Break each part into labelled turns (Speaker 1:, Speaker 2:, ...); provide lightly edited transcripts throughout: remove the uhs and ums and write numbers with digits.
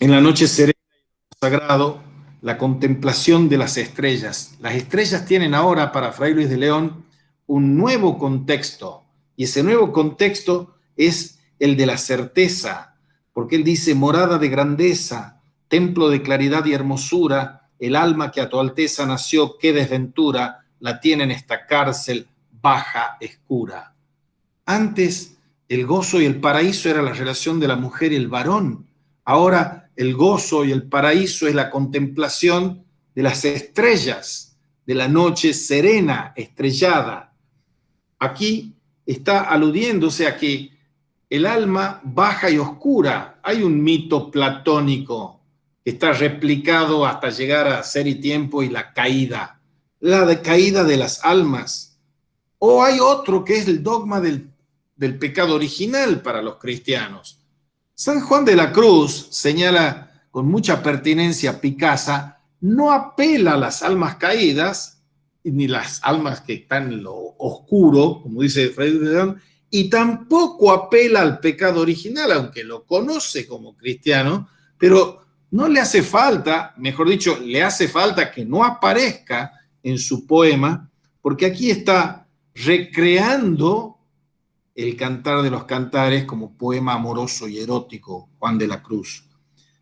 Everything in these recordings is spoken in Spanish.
Speaker 1: En la noche serena y sagrado, la contemplación de las estrellas. Las estrellas tienen ahora para Fray Luis de León un nuevo contexto, y ese nuevo contexto es el de la certeza, porque él dice: morada de grandeza, templo de claridad y hermosura, el alma que a tu alteza nació, qué desventura, la tiene en esta cárcel baja, escura. Antes, el gozo y el paraíso era la relación de la mujer y el varón. Ahora, el gozo y el paraíso es la contemplación de las estrellas, de la noche serena, estrellada. Aquí está aludiéndose a que el alma baja y oscura. Hay un mito platónico que está replicado hasta llegar a Ser y Tiempo y la decaída de las almas. O hay otro que es el dogma del pecado original para los cristianos. San Juan de la Cruz señala con mucha pertinencia Picasa, no apela a las almas caídas, ni las almas que están en lo oscuro, como dice Fray de León, y tampoco apela al pecado original, aunque lo conoce como cristiano, pero no le hace falta, mejor dicho, le hace falta que no aparezca en su poema, porque aquí está recreando el Cantar de los Cantares como poema amoroso y erótico, Juan de la Cruz.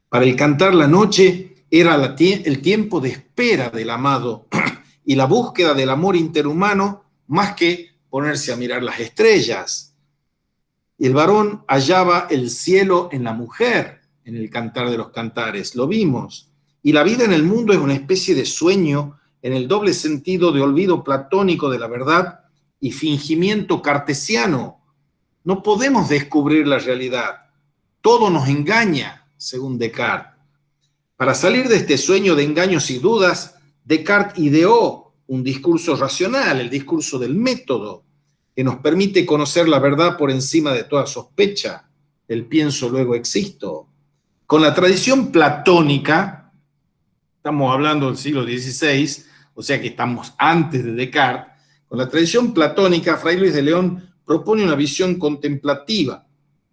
Speaker 1: Para el cantar, la noche era el tiempo de espera del amado y la búsqueda del amor interhumano, más que ponerse a mirar las estrellas. Y el varón hallaba el cielo en la mujer, en el Cantar de los Cantares, lo vimos. Y la vida en el mundo es una especie de sueño en el doble sentido de olvido platónico de la verdad y fingimiento cartesiano. No podemos descubrir la realidad. Todo nos engaña, según Descartes. Para salir de este sueño de engaños y dudas, Descartes ideó un discurso racional, el discurso del método, que nos permite conocer la verdad por encima de toda sospecha. El pienso, luego existo. Con la tradición platónica, estamos hablando del siglo XVI, o sea que estamos antes de Descartes, con la tradición platónica, Fray Luis de León propone una visión contemplativa,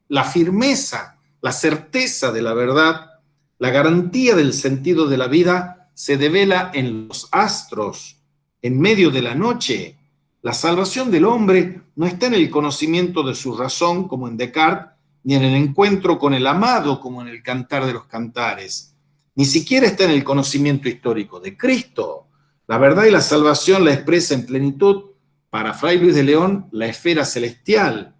Speaker 1: la firmeza, la certeza de la verdad, la garantía del sentido de la vida se devela en los astros, en medio de la noche. La salvación del hombre no está en el conocimiento de su razón, como en Descartes, ni en el encuentro con el amado, como en el Cantar de los Cantares. Ni siquiera está en el conocimiento histórico de Cristo. La verdad y la salvación la expresa en plenitud, para Fray Luis de León, la esfera celestial,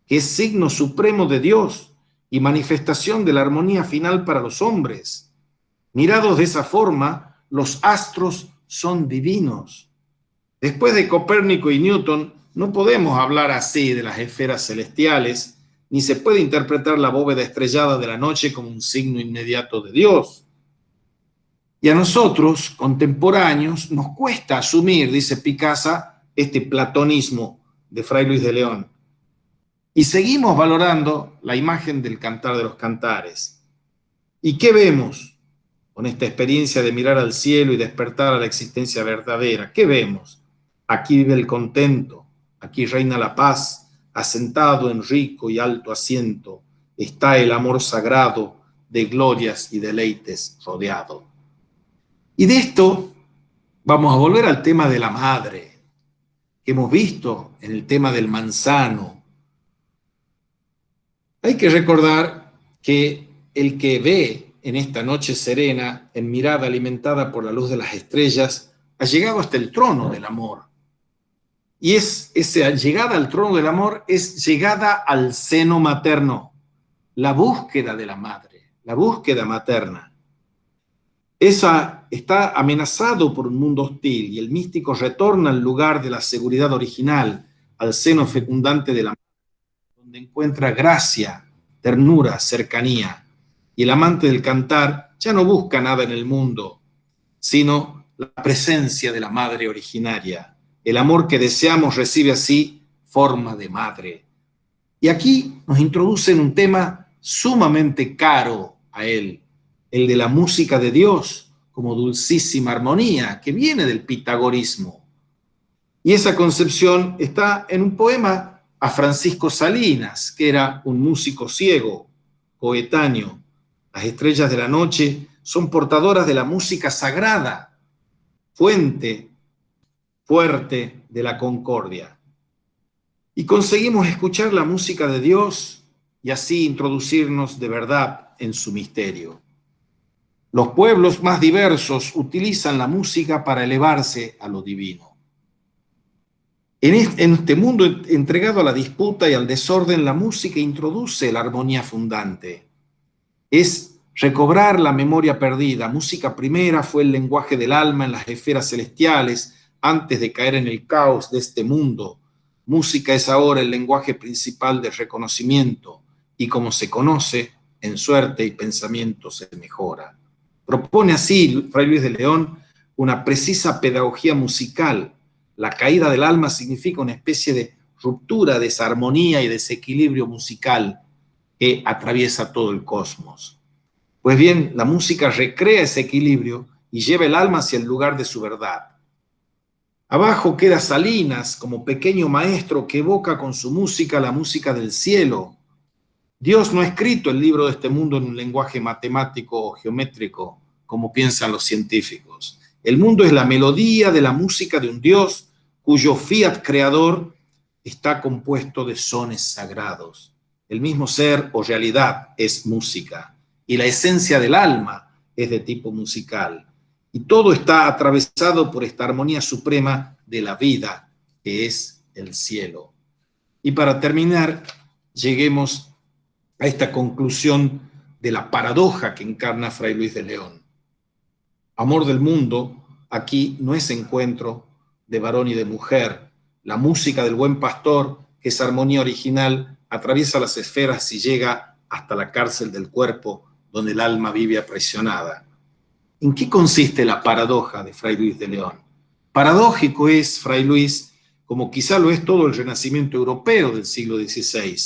Speaker 1: que es signo supremo de Dios y manifestación de la armonía final para los hombres. Mirados de esa forma, los astros son divinos. Después de Copérnico y Newton, no podemos hablar así de las esferas celestiales, ni se puede interpretar la bóveda estrellada de la noche como un signo inmediato de Dios. Y a nosotros, contemporáneos, nos cuesta asumir, dice Picasa, este platonismo de Fray Luis de León. Y seguimos valorando la imagen del Cantar de los Cantares. ¿Y qué vemos con esta experiencia de mirar al cielo y despertar a la existencia verdadera? ¿Qué vemos? Aquí vive el contento, aquí reina la paz, asentado en rico y alto asiento, está el amor sagrado, de glorias y deleites rodeado. Y de esto vamos a volver al tema de la madre, que hemos visto en el tema del manzano. Hay que recordar que el que ve en esta noche serena, en mirada alimentada por la luz de las estrellas, ha llegado hasta el trono del amor. Y esa llegada al trono del amor es llegada al seno materno, la búsqueda de la madre, la búsqueda materna. Esa está amenazado por un mundo hostil y el místico retorna al lugar de la seguridad original, al seno fecundante de la madre, donde encuentra gracia, ternura, cercanía. Y el amante del cantar ya no busca nada en el mundo, sino la presencia de la madre originaria. El amor que deseamos recibe así forma de madre. Y aquí nos introducen un tema sumamente caro a él, el de la música de Dios como dulcísima armonía, que viene del pitagorismo. Y esa concepción está en un poema a Francisco Salinas, que era un músico ciego, coetáneo Las estrellas de la noche son portadoras de la música sagrada, fuente fuerte de la concordia. Y conseguimos escuchar la música de Dios y así introducirnos de verdad en su misterio. Los pueblos más diversos utilizan la música para elevarse a lo divino. En este mundo entregado a la disputa y al desorden, la música introduce la armonía fundante. Es recobrar la memoria perdida. Música primera fue el lenguaje del alma en las esferas celestiales antes de caer en el caos de este mundo. Música es ahora el lenguaje principal del reconocimiento y como se conoce, en suerte y pensamiento se mejora. Propone así Fray Luis de León una precisa pedagogía musical. La caída del alma significa una especie de ruptura, desarmonía y desequilibrio musical que atraviesa todo el cosmos. Pues bien, la música recrea ese equilibrio y lleva el alma hacia el lugar de su verdad. Abajo queda Salinas como pequeño maestro que evoca con su música la música del cielo. Dios no ha escrito el libro de este mundo en un lenguaje matemático o geométrico, como piensan los científicos. El mundo es la melodía de la música de un Dios cuyo fiat creador está compuesto de sones sagrados. El mismo ser o realidad es música, y la esencia del alma es de tipo musical. Y todo está atravesado por esta armonía suprema de la vida, que es el cielo. Y para terminar, lleguemos a esta conclusión de la paradoja que encarna Fray Luis de León. Amor del mundo, aquí no es encuentro de varón y de mujer. La música del buen pastor, que es armonía original, atraviesa las esferas y llega hasta la cárcel del cuerpo, donde el alma vive aprisionada. ¿En qué consiste la paradoja de Fray Luis de León? Paradójico es Fray Luis, como quizá lo es todo el renacimiento europeo del siglo XVI.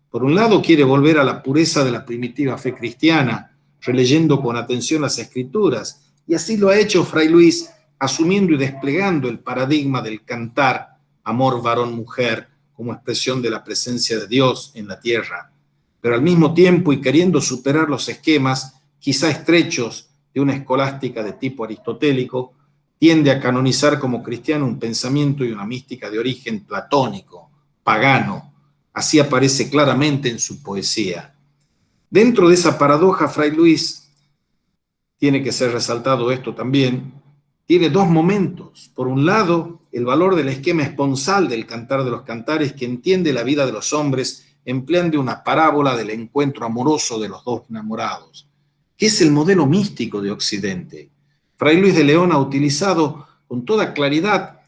Speaker 1: Por un lado, quiere volver a la pureza de la primitiva fe cristiana, releyendo con atención las escrituras, y así lo ha hecho Fray Luis, asumiendo y desplegando el paradigma del cantar amor varón-mujer como expresión de la presencia de Dios en la tierra, pero al mismo tiempo y queriendo superar los esquemas, quizá estrechos, de una escolástica de tipo aristotélico, tiende a canonizar como cristiano un pensamiento y una mística de origen platónico, pagano. Así aparece claramente en su poesía. Dentro de esa paradoja, Fray Luis, tiene que ser resaltado esto también, tiene dos momentos. Por un lado, el valor del esquema esponsal del Cantar de los Cantares, que entiende la vida de los hombres empleando una parábola del encuentro amoroso de los dos enamorados, que es el modelo místico de Occidente. Fray Luis de León ha utilizado con toda claridad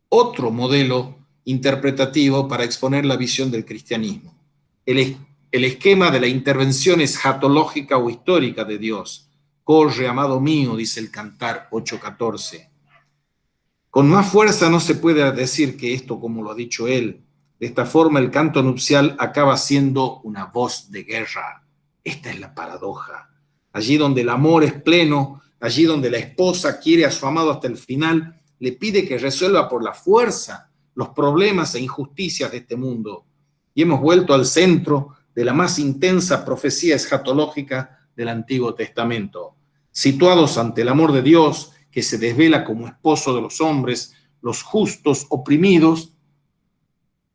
Speaker 1: otro modelo interpretativo para exponer la visión del cristianismo. El esquema de la intervención escatológica o histórica de Dios. Corre, amado mío, dice el Cantar 8:14. Con más fuerza no se puede decir que esto, como lo ha dicho él. De esta forma, el canto nupcial acaba siendo una voz de guerra. Esta es la paradoja. Allí donde el amor es pleno, allí donde la esposa quiere a su amado hasta el final, le pide que resuelva por la fuerza los problemas e injusticias de este mundo. Y hemos vuelto al centro de la más intensa profecía escatológica del Antiguo Testamento. Situados ante el amor de Dios, que se desvela como esposo de los hombres, los justos oprimidos,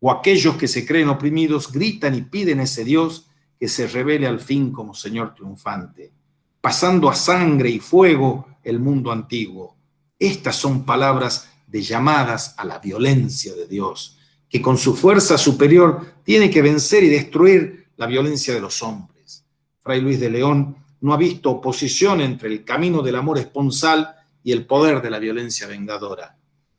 Speaker 1: o aquellos que se creen oprimidos, gritan y piden a ese Dios que se revele al fin como Señor triunfante, pasando a sangre y fuego el mundo antiguo. Estas son palabras de llamadas a la violencia de Dios, que con su fuerza superior tiene que vencer y destruir la violencia de los hombres. Fray Luis de León no ha visto oposición entre el camino del amor esponsal y el poder de la violencia vengadora.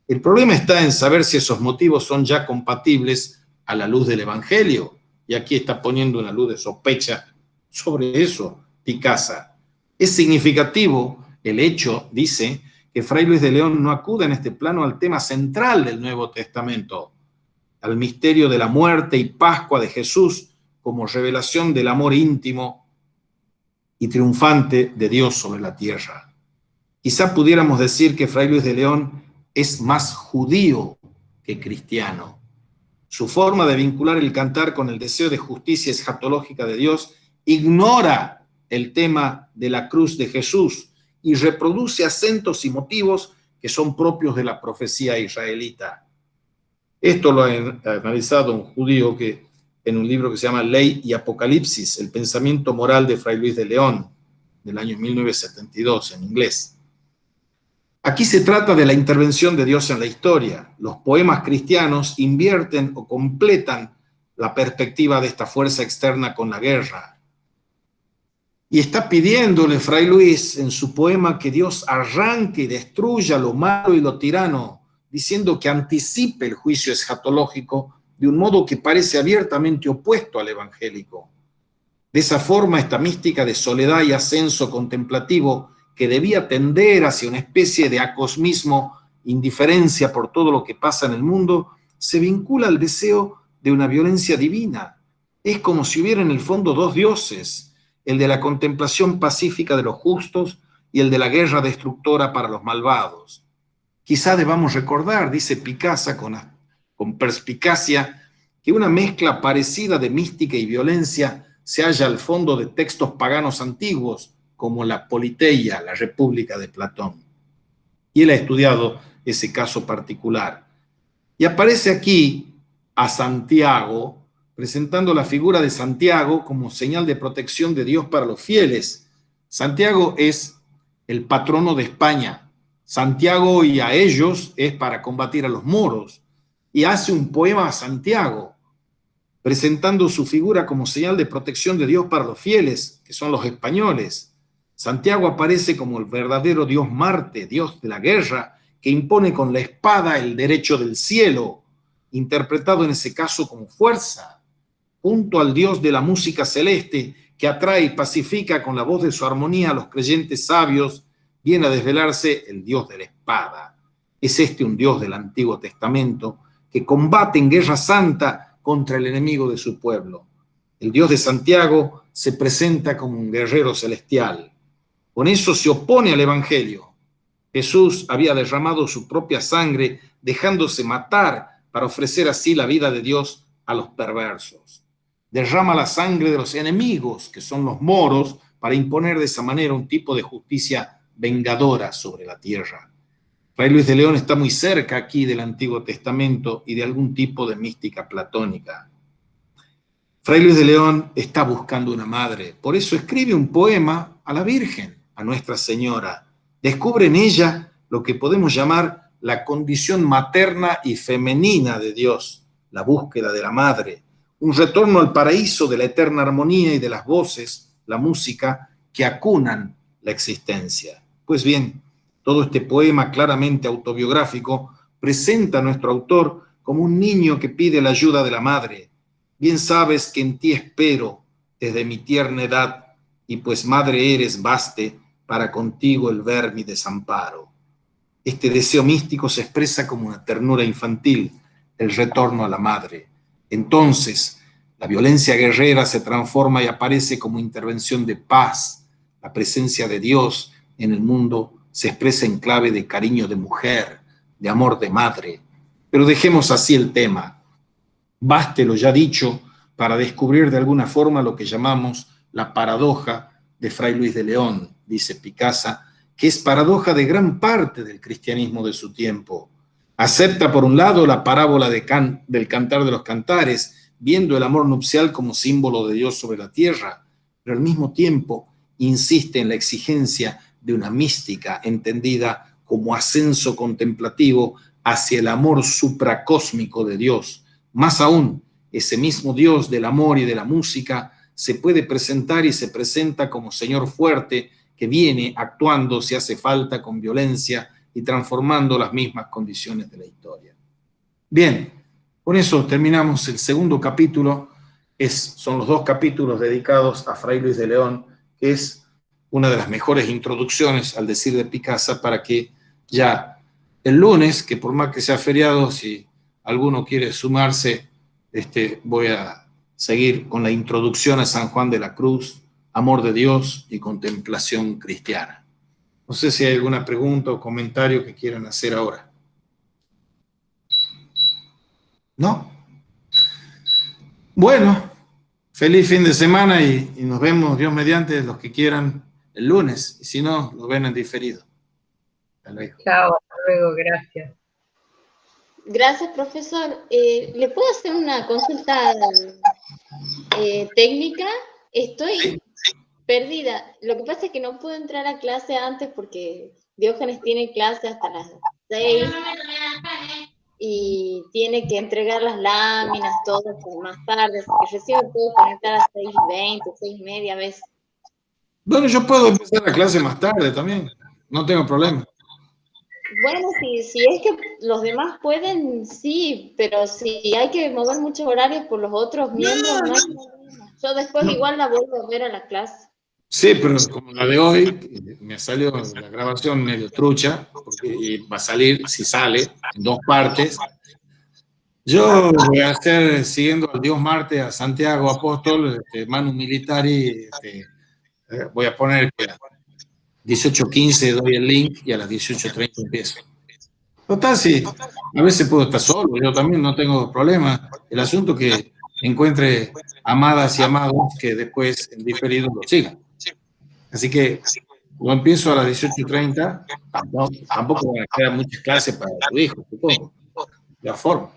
Speaker 1: El problema está en saber si esos motivos son ya compatibles a la luz del Evangelio. Y aquí está poniendo una luz de sospecha sobre eso, Picasa. Es significativo el hecho, dice, que Fray Luis de León no acude en este plano al tema central del Nuevo Testamento, al misterio de la muerte y Pascua de Jesús como revelación del amor íntimo y triunfante de Dios sobre la tierra. Quizá pudiéramos decir que Fray Luis de León es más judío que cristiano. Su forma de vincular el cantar con el deseo de justicia escatológica de Dios ignora el tema de la cruz de Jesús y reproduce acentos y motivos que son propios de la profecía israelita. Esto lo ha analizado un judío que en un libro que se llama Ley y Apocalipsis, el pensamiento moral de Fray Luis de León, del año 1972 en inglés. Aquí se trata de la intervención de Dios en la historia. Los poemas cristianos invierten o completan la perspectiva de esta fuerza externa con la guerra. Y está pidiéndole Fray Luis en su poema que Dios arranque y destruya lo malo y lo tirano, diciendo que anticipe el juicio escatológico de un modo que parece abiertamente opuesto al evangélico. De esa forma, esta mística de soledad y ascenso contemplativo que debía tender hacia una especie de acosmismo, indiferencia por todo lo que pasa en el mundo, se vincula al deseo de una violencia divina. Es como si hubiera en el fondo dos dioses, el de la contemplación pacífica de los justos y el de la guerra destructora para los malvados. Quizá debamos recordar, dice Picasa con perspicacia, que una mezcla parecida de mística y violencia se halla al fondo de textos paganos antiguos, como la Politeia, la República de Platón. Y él ha estudiado ese caso particular. Y aparece aquí a Santiago, presentando la figura de Santiago como señal de protección de Dios para los fieles. Santiago es el patrono de España. Santiago y a ellos es para combatir a los moros. Y hace un poema a Santiago, presentando su figura como señal de protección de Dios para los fieles, que son los españoles. Santiago aparece como el verdadero Dios Marte, Dios de la guerra, que impone con la espada el derecho del cielo, interpretado en ese caso como fuerza, junto al Dios de la música celeste, que atrae y pacifica con la voz de su armonía a los creyentes sabios, viene a desvelarse el Dios de la espada. Es este un Dios del Antiguo Testamento que combate en guerra santa contra el enemigo de su pueblo. El Dios de Santiago se presenta como un guerrero celestial. Con eso se opone al Evangelio. Jesús había derramado su propia sangre, dejándose matar para ofrecer así la vida de Dios a los perversos. Derrama la sangre de los enemigos, que son los moros, para imponer de esa manera un tipo de justicia vengadora sobre la tierra. Fray Luis de León está muy cerca aquí del Antiguo Testamento y de algún tipo de mística platónica. Fray Luis de León está buscando una madre, por eso escribe un poema a la Virgen, a Nuestra Señora. Descubre en ella lo que podemos llamar la condición materna y femenina de Dios, la búsqueda de la madre, un retorno al paraíso de la eterna armonía y de las voces, la música, que acunan la existencia. Pues bien, todo este poema claramente autobiográfico presenta a nuestro autor como un niño que pide la ayuda de la madre. Bien sabes que en ti espero desde mi tierna edad, y pues madre eres, baste para contigo el ver mi desamparo. Este deseo místico se expresa como una ternura infantil, el retorno a la madre. Entonces, la violencia guerrera se transforma y aparece como intervención de paz. La presencia de Dios en el mundo se expresa en clave de cariño de mujer, de amor de madre. Pero dejemos así el tema. Baste lo ya dicho para descubrir de alguna forma lo que llamamos la paradoja de Fray Luis de León, dice Picasa, que es paradoja de gran parte del cristianismo de su tiempo. Acepta por un lado la parábola del Cantar de los Cantares, viendo el amor nupcial como símbolo de Dios sobre la tierra, pero al mismo tiempo insiste en la exigencia de una mística entendida como ascenso contemplativo hacia el amor supracósmico de Dios. Más aún, ese mismo Dios del amor y de la música se puede presentar y se presenta como Señor fuerte que viene actuando si hace falta con violencia y transformando las mismas condiciones de la historia. Bien, con eso terminamos el segundo capítulo. Son los dos capítulos dedicados a Fray Luis de León, que es una de las mejores introducciones al decir de Picasa para que ya el lunes, que por más que sea feriado, si alguno quiere sumarse, voy a seguir con la introducción a San Juan de la Cruz, amor de Dios y contemplación cristiana. No sé si hay alguna pregunta o comentario que quieran hacer ahora. ¿No? Bueno, Feliz fin de semana y nos vemos, Dios mediante, los que quieran, el lunes. Y si no, nos ven en diferido. Hasta luego.
Speaker 2: Chao, hasta luego, gracias.
Speaker 3: Gracias, profesor. ¿Le puedo hacer una consulta técnica? Estoy perdida. Lo que pasa es que no puedo entrar a clase antes porque Diógenes tiene clase hasta las 6 y tiene que entregar las láminas, todo más tarde. Así que recién me puedo conectar a 6:20, 6:30 a veces.
Speaker 1: Bueno, yo puedo empezar la clase más tarde también. No tengo problema.
Speaker 3: Bueno, si es que los demás pueden, sí, pero si hay que mover muchos horarios por los otros miembros, no hay problema. Yo después igual la vuelvo a ver a la clase.
Speaker 1: Sí, pero como la de hoy, me salió la grabación medio trucha, porque va a salir, si sale, en 2 partes. Yo voy a hacer, siguiendo al Dios Marte, a Santiago Apóstol, Manu Militari, voy a poner que a 18:15 doy el link y a las 18:30 empiezo. Total, sí, a veces puedo estar solo, yo también no tengo problema. El asunto es que encuentre amadas y amados que después en diferido lo sigan. Así que yo empiezo a las 18:30, tampoco van a quedar muchas clases para tu hijo, supongo, la forma.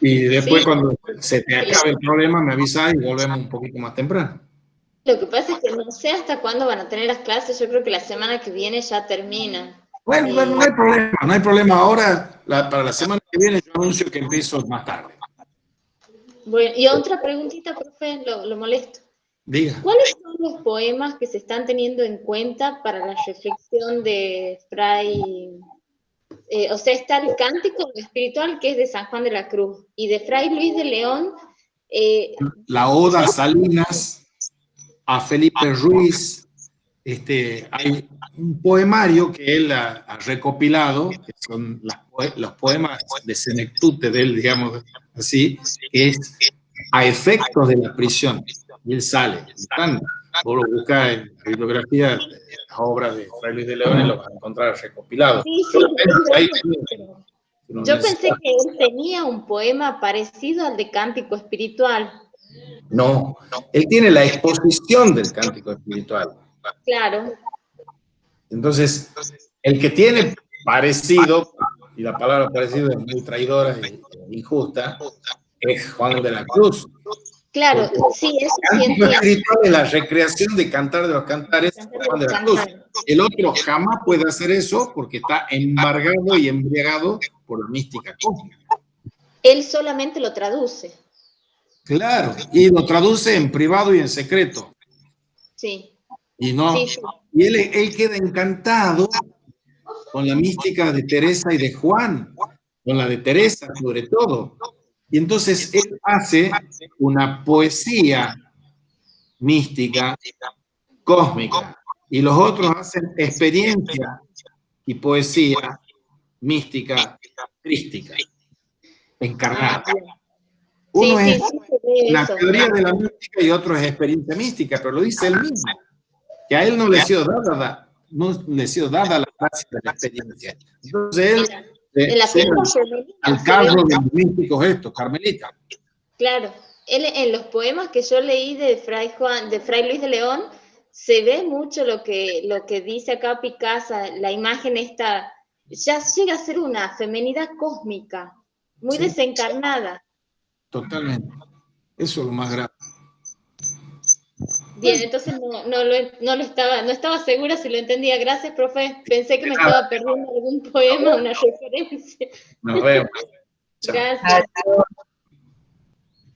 Speaker 1: Y después
Speaker 3: Sí.
Speaker 1: cuando se te acabe el problema me avisas y volvemos un poquito más temprano.
Speaker 3: Lo que pasa es que no sé hasta cuándo van a tener las clases, yo creo que la semana que viene ya terminan.
Speaker 1: Bueno, no hay problema, no hay problema. Ahora, para la semana que viene, yo anuncio que empiezo más tarde.
Speaker 3: Bueno, y otra preguntita, profe, lo molesto.
Speaker 1: Diga.
Speaker 3: ¿Cuáles son los poemas que se están teniendo en cuenta para la reflexión de Fray? O sea, está el cántico espiritual que es de San Juan de la Cruz, y de Fray Luis de León.
Speaker 1: La Oda a Salinas, a Felipe Ruiz, hay un poemario que él ha recopilado, que son los poemas de senectute de él, digamos así, que es a efectos de la prisión. Y él sale. Vos lo buscas en la bibliografía de las obras de Fray Luis de León y lo vas a encontrar recopilado.
Speaker 3: Sí, yo pensé que él tenía un poema parecido al de Cántico Espiritual.
Speaker 1: No, él tiene la exposición del Cántico Espiritual.
Speaker 3: Claro.
Speaker 1: Entonces, el que tiene parecido, y la palabra parecido es muy traidora e injusta, es Juan de la Cruz.
Speaker 3: Claro, sí, eso sí
Speaker 1: El
Speaker 3: entiendo.
Speaker 1: espiritual es la recreación de Cantar de los Cantares de Juan de la Cruz. El otro jamás puede hacer eso porque está embargado y embriagado por la mística cósmica.
Speaker 3: Él solamente lo traduce.
Speaker 1: Claro, y lo traduce en privado y en secreto.
Speaker 3: Sí.
Speaker 1: Y no,
Speaker 3: sí.
Speaker 1: Y él queda encantado con la mística de Teresa y de Juan, con la de Teresa sobre todo. Y entonces él hace una poesía mística, cósmica, y los otros hacen experiencia y poesía mística, crística, encarnada. Uno es la teoría de la mística y otro es experiencia mística, pero lo dice él mismo, que a él no le ha sido dada la gracia de la experiencia. Entonces él al cargo de los místicos estos, carmelitas.
Speaker 3: Claro, él, en los poemas que yo leí de Fray Luis de León, se ve mucho lo que dice acá Picasa, la imagen esta, ya llega a ser una femenidad cósmica, muy desencarnada.
Speaker 1: Totalmente. Eso es lo más grave.
Speaker 3: Bien, entonces no estaba segura si lo entendía. Gracias, profe. Pensé que me estaba perdiendo algún poema, una referencia.
Speaker 1: Nos vemos.
Speaker 3: Gracias.